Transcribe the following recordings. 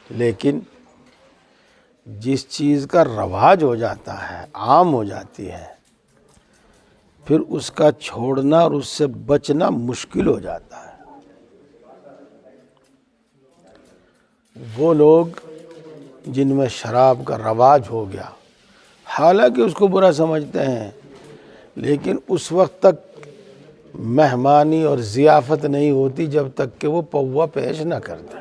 لیکن جس چیز کا رواج ہو جاتا ہے، عام ہو جاتی ہے، پھر اس کا چھوڑنا اور اس سے بچنا مشکل ہو جاتا ہے۔ وہ لوگ جن میں شراب کا رواج ہو گیا، حالانکہ اس کو برا سمجھتے ہیں، لیکن اس وقت تک مہمانی اور ضیافت نہیں ہوتی جب تک کہ وہ پوا پیش نہ کرتے۔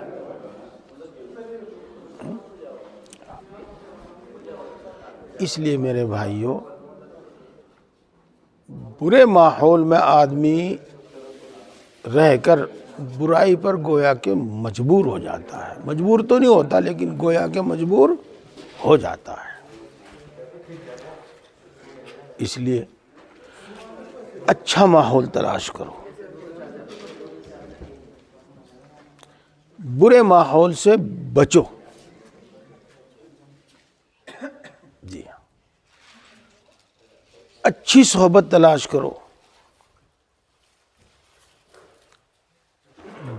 اس لیے میرے بھائیوں، برے ماحول میں آدمی رہ کر برائی پر گویا کہ مجبور ہو جاتا ہے۔ مجبور تو نہیں ہوتا، لیکن گویا کہ مجبور ہو جاتا ہے۔ اس لیے اچھا ماحول تلاش کرو، برے ماحول سے بچو۔ جی ہاں، اچھی صحبت تلاش کرو،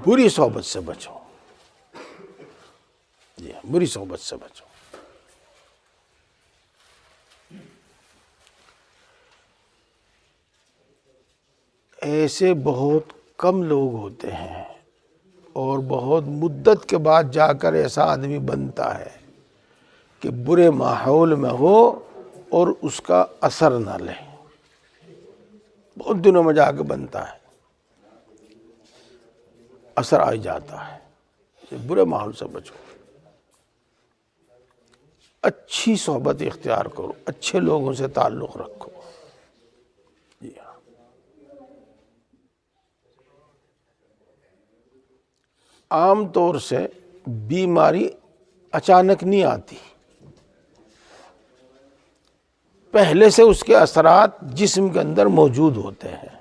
بری صحبت سے بچو۔ جی ہاں، بری صحبت سے بچو۔ ایسے بہت کم لوگ ہوتے ہیں اور بہت مدت کے بعد جا کر ایسا آدمی بنتا ہے کہ برے ماحول میں ہو اور اس کا اثر نہ لے۔ بہت دنوں میں جا کے بنتا ہے، اثر آ جاتا ہے۔ برے ماحول سے بچو، اچھی صحبت اختیار کرو، اچھے لوگوں سے تعلق رکھو۔ جی ہاں، عام طور سے بیماری اچانک نہیں آتی، پہلے سے اس کے اثرات جسم کے اندر موجود ہوتے ہیں۔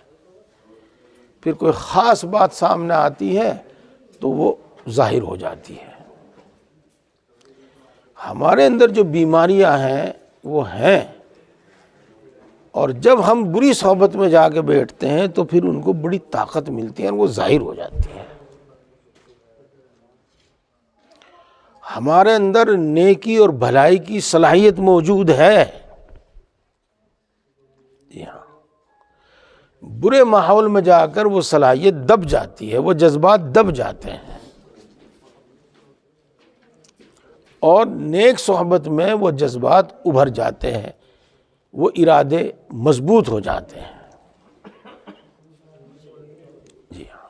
پھر کوئی خاص بات سامنے آتی ہے تو وہ ظاہر ہو جاتی ہے۔ ہمارے اندر جو بیماریاں ہیں وہ ہیں، اور جب ہم بری صحبت میں جا کے بیٹھتے ہیں تو پھر ان کو بڑی طاقت ملتی ہے اور وہ ظاہر ہو جاتی ہے۔ ہمارے اندر نیکی اور بھلائی کی صلاحیت موجود ہے۔ جی ہاں، برے ماحول میں جا کر وہ صلاحیت دب جاتی ہے، وہ جذبات دب جاتے ہیں، اور نیک صحبت میں وہ جذبات ابھر جاتے ہیں، وہ ارادے مضبوط ہو جاتے ہیں۔ جی ہاں،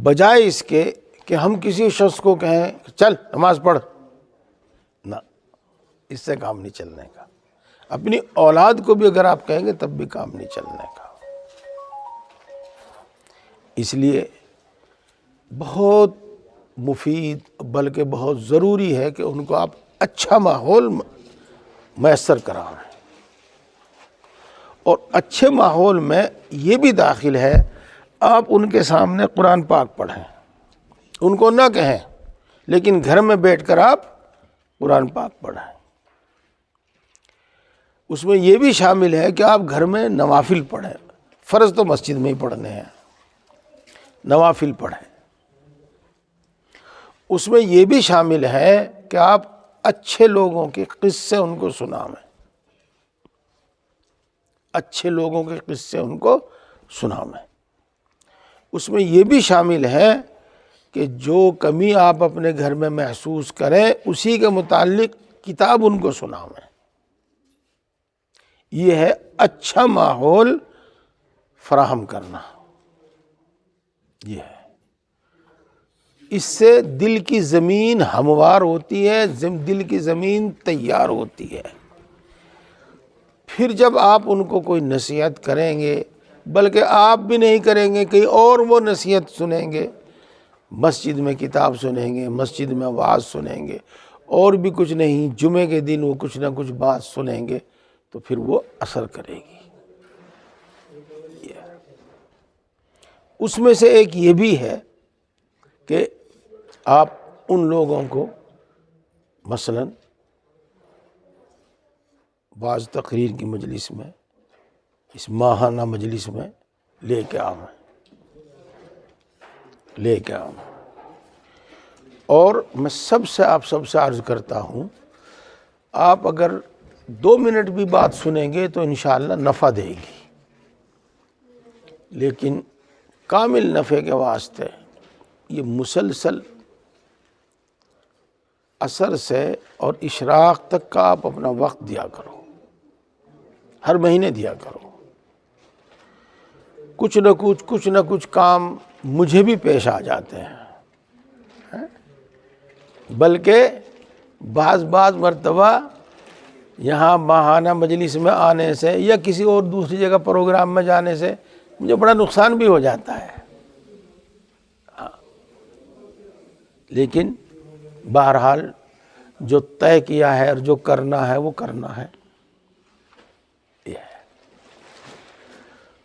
بجائے اس کے کہ ہم کسی شخص کو کہیں چل نماز پڑھ، نہ، اس سے کام نہیں چلنے کا۔ اپنی اولاد کو بھی اگر آپ کہیں گے تب بھی کام نہیں چلنے کا۔ اس لیے بہت مفید بلکہ بہت ضروری ہے کہ ان کو آپ اچھا ماحول میسر کرائیں، اور اچھے ماحول میں یہ بھی داخل ہے آپ ان کے سامنے قرآن پاک پڑھیں، ان کو نہ کہیں، لیکن گھر میں بیٹھ کر آپ قرآن پاک پڑھیں۔ اس میں یہ بھی شامل ہے کہ آپ گھر میں نوافل پڑھیں، فرض تو مسجد میں ہی پڑھنے ہیں، نوافل پڑھیں۔ اس میں یہ بھی شامل ہے کہ آپ اچھے لوگوں کے قصے ان کو سنائیں، اچھے لوگوں کے قصے ان کو سنائیں۔ اس میں یہ بھی شامل ہے کہ جو کمی آپ اپنے گھر میں محسوس کریں اسی کے متعلق کتاب ان کو سنائیں۔ یہ ہے اچھا ماحول فراہم کرنا۔ یہ ہے، اس سے دل کی زمین ہموار ہوتی ہے، دل کی زمین تیار ہوتی ہے۔ پھر جب آپ ان کو کوئی نصیحت کریں گے، بلکہ آپ بھی نہیں کریں گے، کہیں اور وہ نصیحت سنیں گے، مسجد میں کتاب سنیں گے، مسجد میں وعظ سنیں گے، اور بھی کچھ نہیں، جمعے کے دن وہ کچھ نہ کچھ بات سنیں گے، تو پھر وہ اثر کرے گی۔ اس میں سے ایک یہ بھی ہے کہ آپ ان لوگوں کو مثلاً بعض تقریر کی مجلس میں، اس ماہانہ مجلس میں لے کے آئیں، اور میں آپ سب سے عرض کرتا ہوں، آپ اگر 2 منٹ بھی بات سنیں گے تو انشاءاللہ نفع دے گی، لیکن کامل نفع کے واسطے یہ مسلسل عصر سے اور اشراق تک کا آپ اپنا وقت دیا کرو، ہر مہینے دیا کرو۔ کچھ نہ کچھ کام مجھے بھی پیش آ جاتے ہیں، بلکہ بعض مرتبہ یہاں ماہانہ مجلس میں آنے سے یا کسی اور دوسری جگہ پروگرام میں جانے سے مجھے بڑا نقصان بھی ہو جاتا ہے، لیکن بہرحال جو طے کیا ہے اور جو کرنا ہے وہ کرنا ہے۔ یہ ہے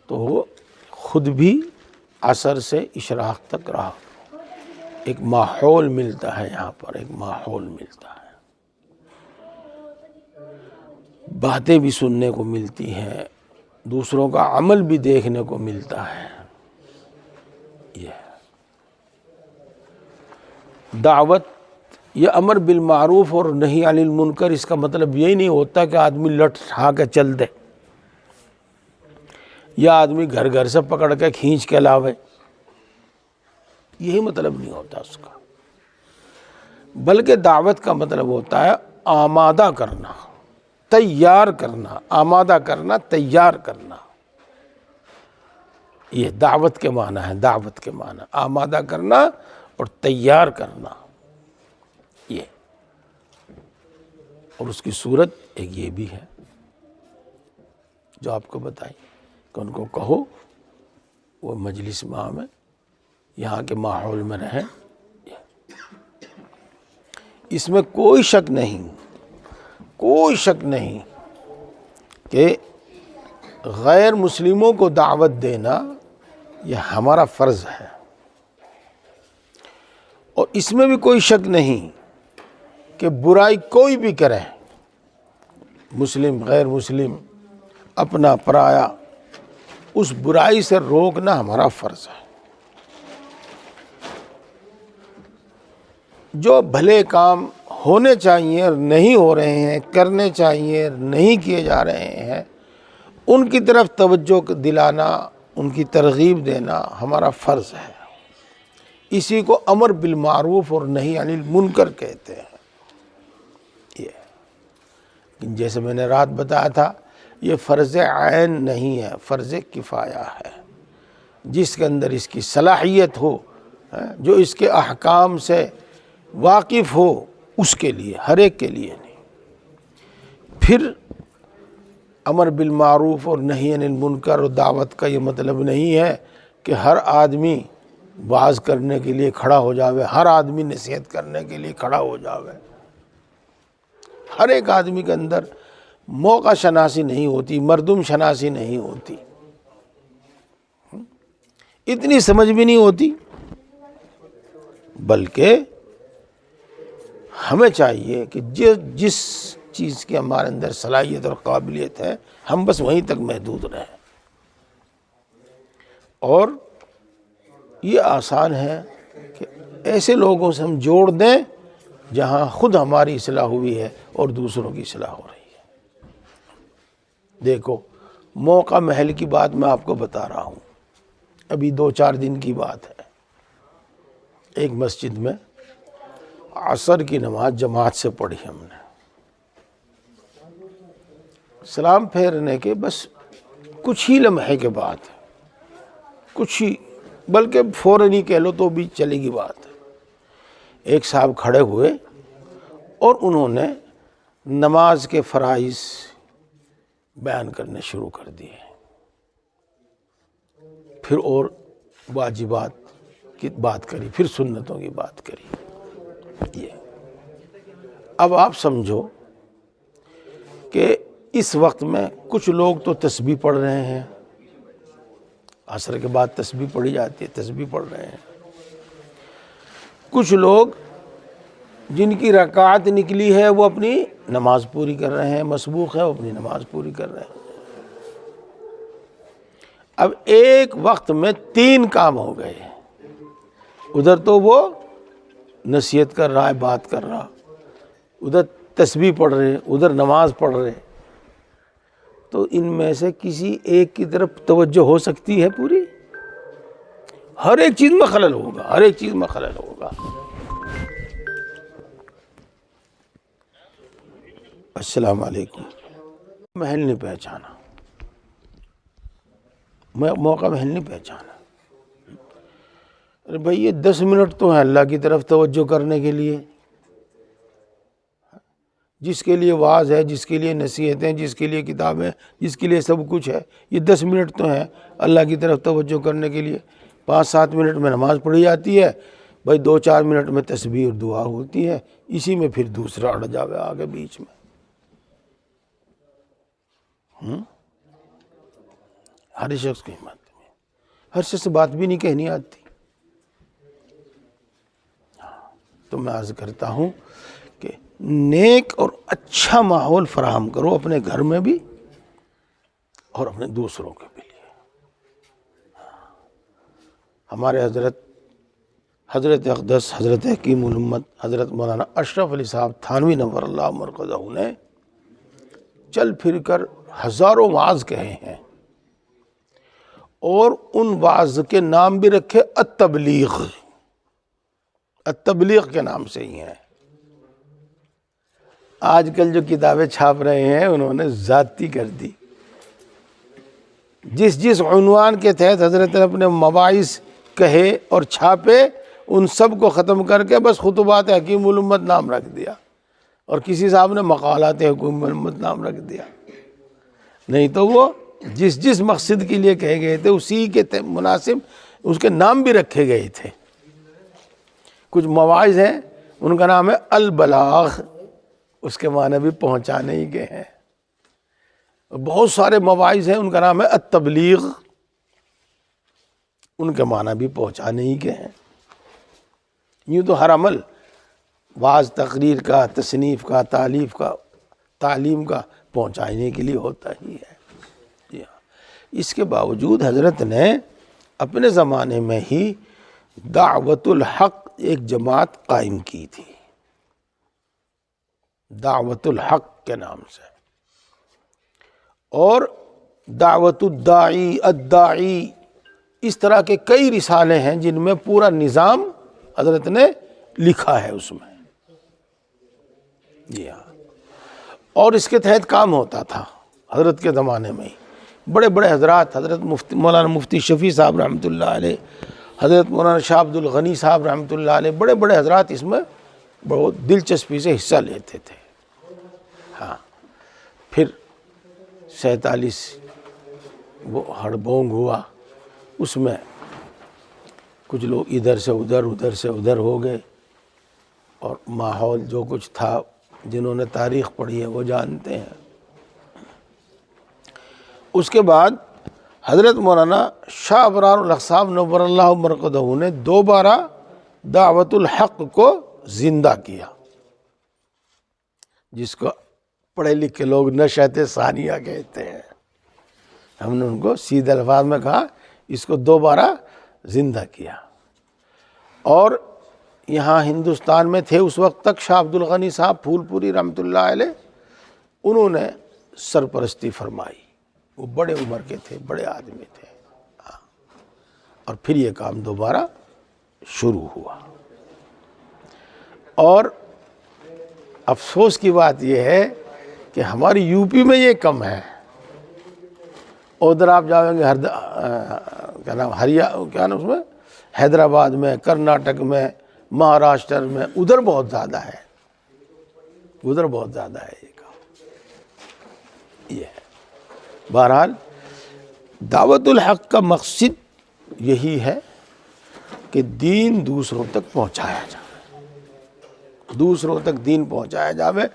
تو خود بھی عصر سے اشراق تک رہا، ایک ماحول ملتا ہے، یہاں پر ایک ماحول ملتا ہے، باتیں بھی سننے کو ملتی ہیں، دوسروں کا عمل بھی دیکھنے کو ملتا ہے۔ یہ دعوت، یہ امر بالمعروف اور نہی عن المنکر، اس کا مطلب یہی نہیں ہوتا کہ آدمی لٹ اٹھا کے چل دے یا آدمی گھر سے پکڑ کے کھینچ کے لاوے، یہی مطلب نہیں ہوتا اس کا، بلکہ دعوت کا مطلب ہوتا ہے آمادہ کرنا، تیار کرنا، آمادہ کرنا، تیار کرنا۔ یہ دعوت کے معنی ہے، دعوت کے معنی آمادہ کرنا اور تیار کرنا، یہ اور اس کی صورت ایک یہ بھی ہے جو آپ کو بتائی کہ ان کو کہو وہ مجلس میں یہاں کے ماحول میں رہیں۔ اس میں کوئی شک نہیں کہ غیر مسلموں کو دعوت دینا یہ ہمارا فرض ہے، اور اس میں بھی کوئی شک نہیں کہ برائی کوئی بھی کرے، مسلم غیر مسلم اپنا پرایا، اس برائی سے روکنا ہمارا فرض ہے۔ جو بھلے کام ہونے چاہیے اور نہیں ہو رہے ہیں، کرنے چاہیے اور نہیں کیے جا رہے ہیں، ان کی طرف توجہ دلانا، ان کی ترغیب دینا ہمارا فرض ہے۔ اسی کو امر بالمعروف اور نہی عن المنکر کہتے ہیں۔ یہ جیسے میں نے رات بتایا تھا، یہ فرض عین نہیں ہے، فرض کفایہ ہے۔ جس کے اندر اس کی صلاحیت ہو، جو اس کے احکام سے واقف ہو، اس کے لیے، ہر ایک کے لیے نہیں۔ پھر امر بالمعروف اور نہی عن المنکر اور دعوت کا یہ مطلب نہیں ہے کہ ہر آدمی واعظ کرنے کے لیے کھڑا ہو جاوے، ہر آدمی نصیحت کرنے کے لیے کھڑا ہو جاوے۔ ہر ایک آدمی کے اندر موقع شناسی نہیں ہوتی، مردم شناسی نہیں ہوتی، اتنی سمجھ بھی نہیں ہوتی، بلکہ ہمیں چاہیے کہ جس چیز کی ہمارے اندر صلاحیت اور قابلیت ہے، ہم بس وہیں تک محدود رہیں۔ اور یہ آسان ہے کہ ایسے لوگوں سے ہم جوڑ دیں جہاں خود ہماری اصلاح ہوئی ہے اور دوسروں کی اصلاح ہو رہی ہے۔ دیکھو، موقع محل کی بات میں آپ کو بتا رہا ہوں، ابھی 2-4 دن کی بات ہے، ایک مسجد میں عصر کی نماز جماعت سے پڑھی ہم نے، سلام پھیرنے کے بس کچھ ہی لمحے کے بعد، کچھ ہی، بلکہ فوراً ہی کہہ لو تو بھی چلے گی بات، ایک صاحب کھڑے ہوئے اور انہوں نے نماز کے فرائض بیان کرنے شروع کر دیے، پھر اور واجبات کی بات کری، پھر سنتوں کی بات کری۔ یہ اب آپ سمجھو کہ اس وقت میں کچھ لوگ تو تسبیح پڑھ رہے ہیں، عصر کے بعد تسبیح پڑھی جاتی ہے، تسبیح پڑھ رہے ہیں، کچھ لوگ جن کی رکعت نکلی ہے وہ اپنی نماز پوری کر رہے ہیں، مسبوق ہے وہ اپنی نماز پوری کر رہے ہیں۔ اب ایک وقت میں 3 کام ہو گئے، ادھر تو وہ نصیحت کر رہا ہے، بات کر رہا، ادھر تسبیح پڑھ رہے، ادھر نماز پڑھ رہے، تو ان میں سے کسی ایک کی طرف توجہ ہو سکتی ہے پوری؟ ہر ایک چیز میں خلل ہوگا، ہر ایک چیز میں خلل ہوگا۔ السلام علیکم۔ محل نہیں پہچانا، موقع محل نہیں پہچانا۔ ارے بھائی یہ 10 منٹ تو ہیں اللہ کی طرف توجہ کرنے کے لیے، جس کے لیے واعظ ہے، جس کے لیے نصیحتیں، جس کے لیے کتابیں، جس کے لیے سب کچھ ہے، یہ 10 منٹ تو ہیں اللہ کی طرف توجہ کرنے کے لیے۔ 5-7 منٹ میں نماز پڑھی جاتی ہے بھائی، 2-4 منٹ میں تسبیح اور دعا ہوتی ہے، اسی میں پھر دوسرا اڑ جاوے آگے بیچ میں۔ ہر شخص کی ہمت میں، ہر شخص سے بات بھی نہیں کہنی آتی۔ تو میں عرض کرتا ہوں کہ نیک اور اچھا ماحول فراہم کرو اپنے گھر میں بھی اور اپنے دوسروں کے بھی لیے۔ ہمارے حضرت اقدس حضرت حکیم الامت حضرت مولانا اشرف علی صاحب تھانوی نور اللہ مرقدہ نے چل پھر کر ہزاروں واعظ کہے ہیں، اور ان واعظ کے نام بھی رکھے التبلیغ، التبلیغ کے نام سے ہی ہیں۔ آج کل جو کتابیں چھاپ رہے ہیں انہوں نے ذاتی کر دی، جس عنوان کے تحت حضرت نے اپنے مواعظ کہے اور چھاپے ان سب کو ختم کر کے بس خطبات حکیم الامت نام رکھ دیا، اور کسی صاحب نے مقالات حکیم الامت نام رکھ دیا۔ نہیں تو وہ جس مقصد کے لیے کہے گئے تھے اسی کے مناسب اس کے نام بھی رکھے گئے تھے۔ کچھ مواعظ ہیں ان کا نام ہے البلاغ، اس کے معنی بھی پہنچانے ہی کے ہیں۔ بہت سارے مواعظ ہیں ان کا نام ہے التبلیغ، ان کے معنی بھی پہنچانے ہی کے ہیں۔ یوں تو ہر عمل واعظ تقریر کا، تصنیف کا، تالیف کا، تعلیم کا پہنچانے کے لیے ہوتا ہی ہے۔ اس کے باوجود حضرت نے اپنے زمانے میں ہی دعوت الحق ایک جماعت قائم کی تھی، دعوت الحق کے نام سے، اور دعوت الداعی اس طرح کے کئی رسالے ہیں جن میں پورا نظام حضرت نے لکھا ہے اس میں۔ جی ہاں، اور اس کے تحت کام ہوتا تھا حضرت کے زمانے میں ہی۔ بڑے بڑے حضرات، حضرت مولانا مفتی شفیع صاحب رحمۃ اللہ علیہ، حضرت مولانا شاہ عبد الغنی صاحب رحمۃ اللہ علیہ، بڑے بڑے حضرات اس میں بہت دلچسپی سے حصہ لیتے تھے۔ ہاں، پھر 47 وہ ہڑبونگ ہوا، اس میں کچھ لوگ ادھر سے ادھر، ادھر سے ادھر ہو گئے، اور ماحول جو کچھ تھا جنہوں نے تاریخ پڑھی ہے وہ جانتے ہیں۔ اس کے بعد حضرت مولانا شاہ ابرار الحق صاحب نور اللہ مرقدہ نے دوبارہ دعوت الحق کو زندہ کیا، جس کو پڑھے لکھے لوگ نشأت ثانیہ کہتے ہیں۔ ہم نے ان کو سیدھے الفاظ میں کہا اس کو دوبارہ زندہ کیا، اور یہاں ہندوستان میں تھے اس وقت تک شاہ عبد الغنی صاحب پھول پوری رحمۃ اللہ علیہ، انہوں نے سرپرستی فرمائی۔ وہ بڑے عمر کے تھے، بڑے آدمی تھے، اور پھر یہ کام دوبارہ شروع ہوا۔ اور افسوس کی بات یہ ہے کہ ہماری یو پی میں یہ کم ہے، ادھر آپ جائیں گے کیا نام اس میں، حیدرآباد میں، کرناٹک میں، مہاراشٹر میں، ادھر بہت زیادہ ہے، ادھر بہت زیادہ ہے یہ کام۔ یہ ہے بہرحال دعوت الحق کا مقصد یہی ہے کہ دین دوسروں تک پہنچایا جائے، دوسروں تک دین پہنچایا جاوے،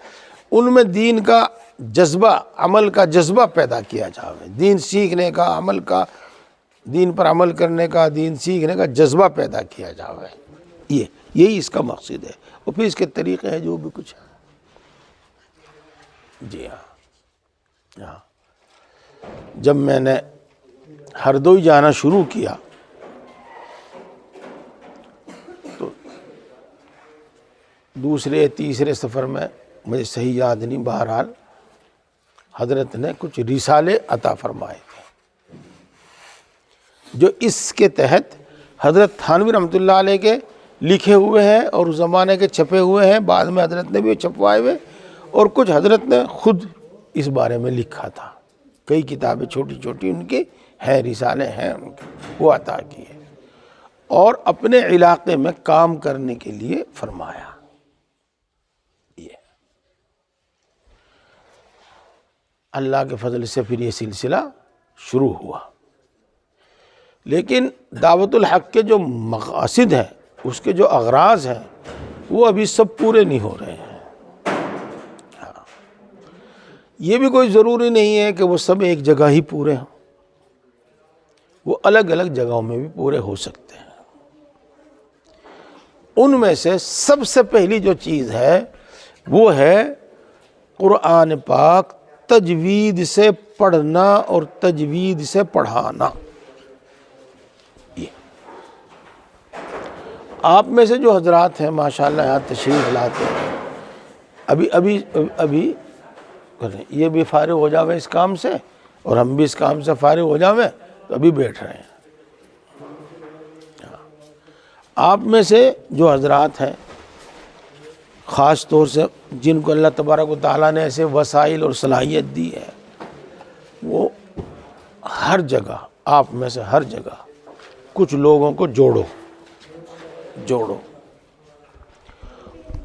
ان میں دین کا جذبہ، عمل کا جذبہ پیدا کیا جاوے، دین سیکھنے کا، عمل کا، دین پر عمل کرنے کا، دین سیکھنے کا جذبہ پیدا کیا جاوے۔ یہی اس کا مقصد ہے، اور پھر اس کے طریقے ہیں جو بھی کچھ ہے۔ جی ہاں، جب میں نے ہردوئی جانا شروع کیا تو دوسرے تیسرے سفر میں مجھے صحیح یاد نہیں، بہرحال حضرت نے کچھ رسالے عطا فرمائے تھے جو اس کے تحت حضرت تھانوی رحمۃ اللہ علیہ کے لکھے ہوئے ہیں اور اس زمانے کے چھپے ہوئے ہیں، بعد میں حضرت نے بھی چھپوائے ہوئے، اور کچھ حضرت نے خود اس بارے میں لکھا تھا۔ کئی کتابیں چھوٹی چھوٹی ان کی ہیں، رسالے ہیں ان کے، وہ عطا کیے اور اپنے علاقے میں کام کرنے کے لیے فرمایا۔ یہ اللہ کے فضل سے پھر یہ سلسلہ شروع ہوا، لیکن دعوت الحق کے جو مقاصد ہیں، اس کے جو اغراض ہیں، وہ ابھی سب پورے نہیں ہو رہے ہیں۔ یہ بھی کوئی ضروری نہیں ہے کہ وہ سب ایک جگہ ہی پورے ہوں، وہ الگ الگ جگہوں میں بھی پورے ہو سکتے ہیں۔ ان میں سے سب سے پہلی جو چیز ہے وہ ہے قرآن پاک تجوید سے پڑھنا اور تجوید سے پڑھانا۔ یہ آپ میں سے جو حضرات ہیں ماشاءاللہ یہاں تشریف لاتے ہیں، ابھی یہ بھی فارغ ہو جاوے اس کام سے اور ہم بھی اس کام سے فارغ ہو جاویں تو ابھی بیٹھ رہے ہیں۔ آپ میں سے جو حضرات ہیں خاص طور سے جن کو اللہ تبارک و تعالیٰ نے ایسے وسائل اور صلاحیت دی ہے، وہ ہر جگہ، آپ میں سے ہر جگہ کچھ لوگوں کو جوڑو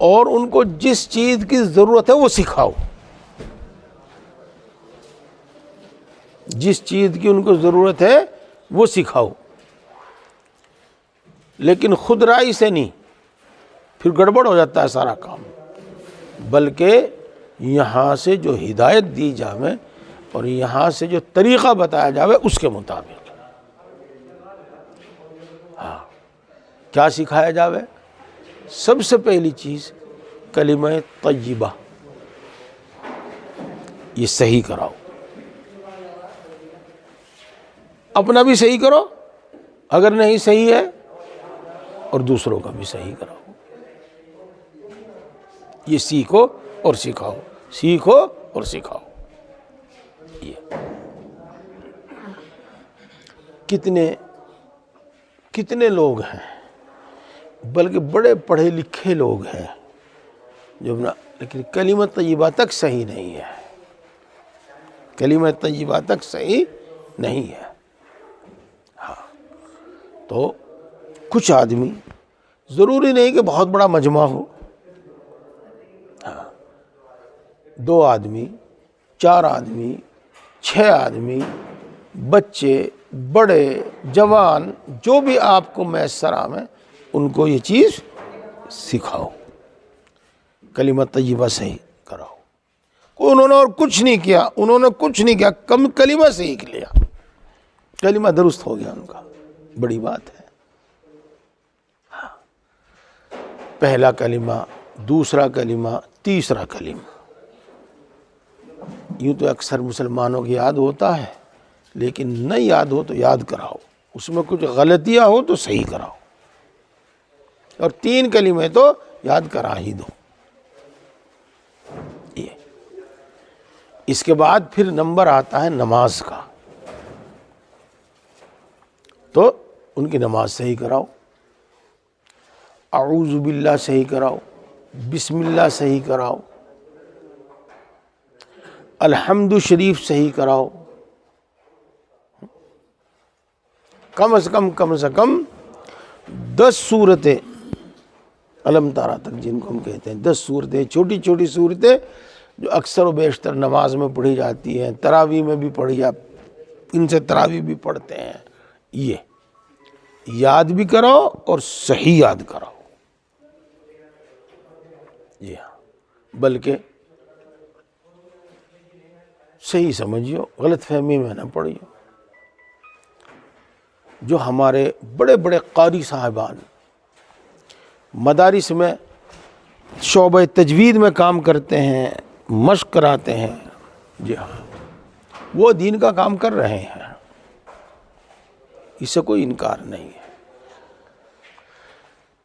اور ان کو جس چیز کی ضرورت ہے وہ سکھاؤ، جس چیز کی ان کو ضرورت ہے وہ سکھاؤ، لیکن خود رائے سے نہیں، پھر گڑبڑ ہو جاتا ہے سارا کام، بلکہ یہاں سے جو ہدایت دی جاوے اور یہاں سے جو طریقہ بتایا جاوے اس کے مطابق۔ کیا سکھایا جاوے؟ سب سے پہلی چیز کلمہ طیبہ، یہ صحیح کراؤ، اپنا بھی صحیح کرو اگر نہیں صحیح ہے، اور دوسروں کا بھی صحیح کراؤ۔ یہ سیکھو اور سکھاؤ، سیکھو اور سکھاؤ۔ یہ کتنے لوگ ہیں، بلکہ بڑے پڑھے لکھے لوگ ہیں جو لیکن کلمہ طیبہ تک صحیح نہیں ہے، کلمہ طیبہ تک صحیح نہیں ہے۔ تو کچھ آدمی، ضروری نہیں کہ بہت بڑا مجمع ہو، 2 آدمی، 4 آدمی، 6 آدمی، بچے، بڑے، جوان، جو بھی آپ کو میسر آئے ان کو یہ چیز سکھاؤ، کلمہ طیبہ صحیح کراؤ۔ انہوں نے اور کچھ نہیں کیا، کم کلمہ سیکھ لیا، کلمہ درست ہو گیا ان کا، بڑی بات ہے۔ پہلا کلمہ، دوسرا کلمہ، تیسرا کلمہ، یوں تو اکثر مسلمانوں کی یاد ہوتا ہے، لیکن نہ یاد ہو تو یاد کراؤ، اس میں کچھ غلطیاں ہو تو صحیح کراؤ، اور 3 کلمے تو یاد کرا ہی دو۔ یہ اس کے بعد پھر نمبر آتا ہے نماز کا، تو ان کی نماز صحیح کراؤ، اعوذ باللہ صحیح کراؤ، بسم اللہ صحیح کراؤ، الحمد شریف صحیح کراؤ، کم از کم 10 صورتیں، علم تارا تک جن کو ہم کہتے ہیں، 10 صورتیں، چھوٹی چھوٹی صورتیں جو اکثر و بیشتر نماز میں پڑھی جاتی ہیں، تراویح میں بھی پڑھی جاتی، ان سے تراویح بھی پڑھتے ہیں، یہ یاد بھی کراؤ اور صحیح یاد کراؤ۔ جی ہاں، بلکہ صحیح سمجھیو، غلط فہمی میں نہ پڑھیو۔ جو ہمارے بڑے بڑے قاری صاحبان مدارس میں شعبہ تجوید میں کام کرتے ہیں، مشق کراتے ہیں، جی ہاں، وہ دین کا کام کر رہے ہیں، اس سے کوئی انکار نہیں ہے،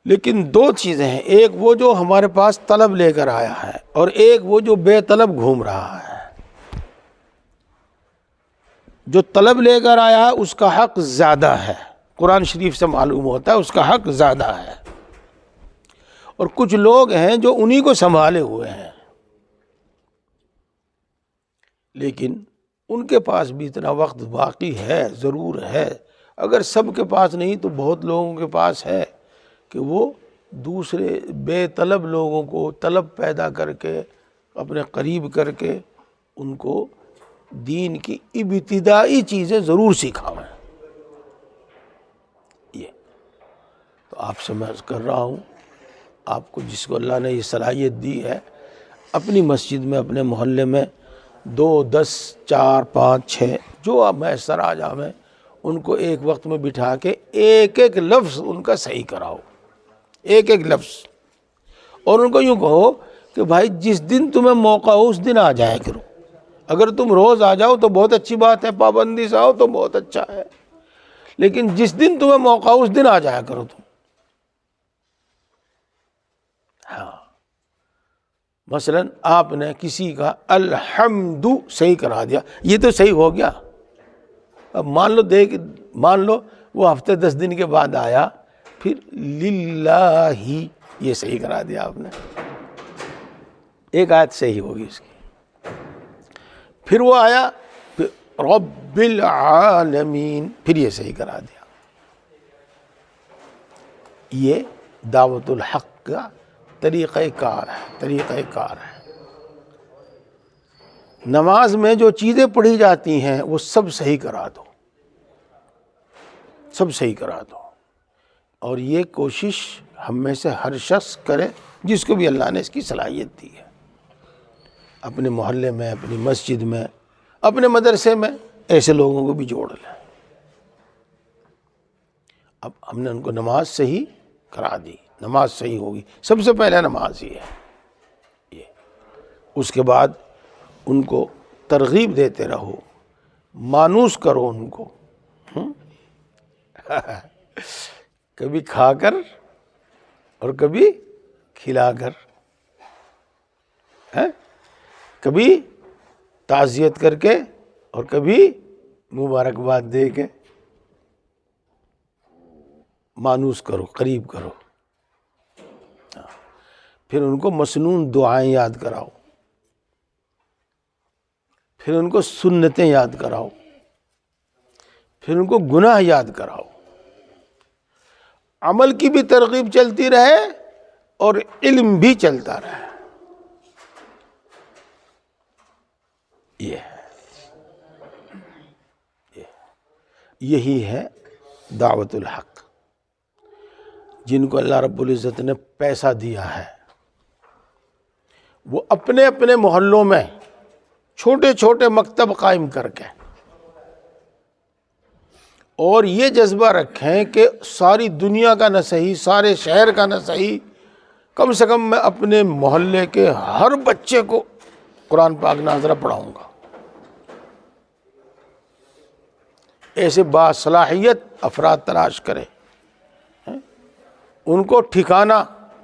لیکن دو چیزیں ہیں، ایک وہ جو ہمارے پاس طلب لے کر آیا ہے، اور ایک وہ جو بے طلب گھوم رہا ہے۔ جو طلب لے کر آیا ہے اس کا حق زیادہ ہے، قرآن شریف سے معلوم ہوتا ہے اس کا حق زیادہ ہے، اور کچھ لوگ ہیں جو انہی کو سنبھالے ہوئے ہیں، لیکن ان کے پاس بھی اتنا وقت باقی ہے، ضرور ہے، اگر سب کے پاس نہیں تو بہت لوگوں کے پاس ہے کہ وہ دوسرے بے طلب لوگوں کو طلب پیدا کر کے اپنے قریب کر کے ان کو دین کی ابتدائی چیزیں ضرور سکھاویں۔ یہ تو آپ سے میں عرض کر رہا ہوں، آپ کو جس کو اللہ نے یہ صلاحیت دی ہے، اپنی مسجد میں، اپنے محلے میں 2 10 4 5 6 جو آپ میسر آ جاویں، ان کو ایک وقت میں بٹھا کے ایک ایک لفظ ان کا صحیح کراؤ، ایک ایک لفظ، اور ان کو یوں کہو کہ بھائی جس دن تمہیں موقع ہو اس دن آ جایا کرو، اگر تم روز آ جاؤ تو بہت اچھی بات ہے، پابندی سے آؤ تو بہت اچھا ہے، لیکن جس دن تمہیں موقع ہو اس دن آ جایا کرو تم۔ ہاں، مثلا آپ نے کسی کا الحمد صحیح کرا دیا، یہ تو صحیح ہو گیا۔ اب مان لو وہ ہفتے 10 دن کے بعد آیا، پھر للہ یہ صحیح کرا دیا آپ نے، ایک آیت صحیح ہوگی اس کی۔ پھر وہ آیا، پھر رب العالمین، پھر یہ صحیح کرا دیا۔ یہ دعوت الحق کا طریقہ کار ہے۔ نماز میں جو چیزیں پڑھی جاتی ہیں وہ سب صحیح کرا دو، سب صحیح کرا دو، اور یہ کوشش ہم میں سے ہر شخص کرے جس کو بھی اللہ نے اس کی صلاحیت دی ہے، اپنے محلے میں، اپنی مسجد میں، اپنے مدرسے میں ایسے لوگوں کو بھی جوڑ لیں۔ اب ہم نے ان کو نماز صحیح کرا دی، نماز صحیح ہوگی، سب سے پہلے نماز ہی ہے یہ۔ اس کے بعد ان کو ترغیب دیتے رہو، مانوس کرو ان کو، کبھی کھا کر اور کبھی کھلا کر، کبھی تعزیت کر کے اور کبھی مبارکباد دے کے، مانوس کرو، قریب کرو۔ پھر ان کو مسنون دعائیں یاد کراؤ، پھر ان کو سنتیں یاد کراؤ، پھر ان کو گناہ یاد کراؤ، عمل کی بھی ترغیب چلتی رہے اور علم بھی چلتا رہے۔ یہی ہے دعوت الحق۔ جن کو اللہ رب العزت نے پیسہ دیا ہے وہ اپنے اپنے محلوں میں چھوٹے چھوٹے مکتب قائم کر کے، اور یہ جذبہ رکھیں کہ ساری دنیا کا نہ صحیح، سارے شہر کا نہ صحیح، کم سے کم میں اپنے محلے کے ہر بچے کو قرآن پاک ناظرہ پڑھاؤں گا۔ ایسے باصلاحیت افراد تلاش کریں، ان کو ٹھکانہ،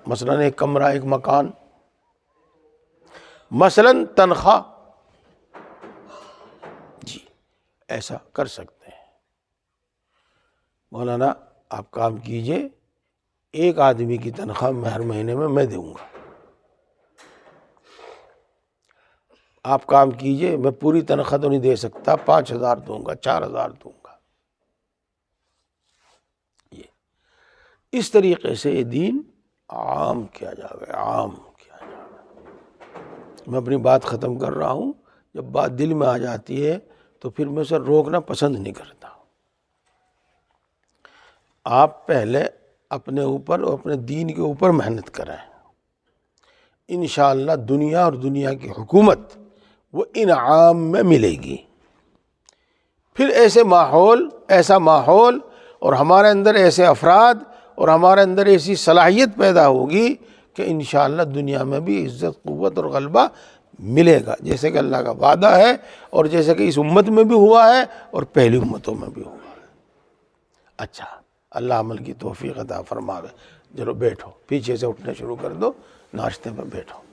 مثلا ایک کمرہ، ایک مکان، مثلا تنخواہ، جی ایسا کر سکتے ہیں۔ مولانا آپ کام کیجئے، ایک آدمی کی تنخواہ میں ہر مہینے میں دوں گا، آپ کام کیجئے، میں پوری تنخواہ تو نہیں دے سکتا، 5,000 دوں گا، 4,000 دوں گا۔ اس طریقے سے یہ دین عام کیا جاوے، عام کیا جاوے۔ میں اپنی بات ختم کر رہا ہوں، جب بات دل میں آ جاتی ہے تو پھر میں اسے روکنا پسند نہیں کرتا۔ آپ پہلے اپنے اوپر اور اپنے دین کے اوپر محنت کریں، انشاءاللہ دنیا اور دنیا کی حکومت وہ انعام میں ملے گی۔ پھر ایسا ماحول اور ہمارے اندر ایسے افراد اور ہمارے اندر ایسی صلاحیت پیدا ہوگی کہ انشاءاللہ دنیا میں بھی عزت، قوت اور غلبہ ملے گا، جیسے کہ اللہ کا وعدہ ہے، اور جیسے کہ اس امت میں بھی ہوا ہے اور پہلی امتوں میں بھی ہوا ہے۔ اچھا، اللہ عمل کی توفیق عطا فرماوے۔ چلو بیٹھو، پیچھے سے اٹھنا شروع کر دو، ناشتے پہ بیٹھو۔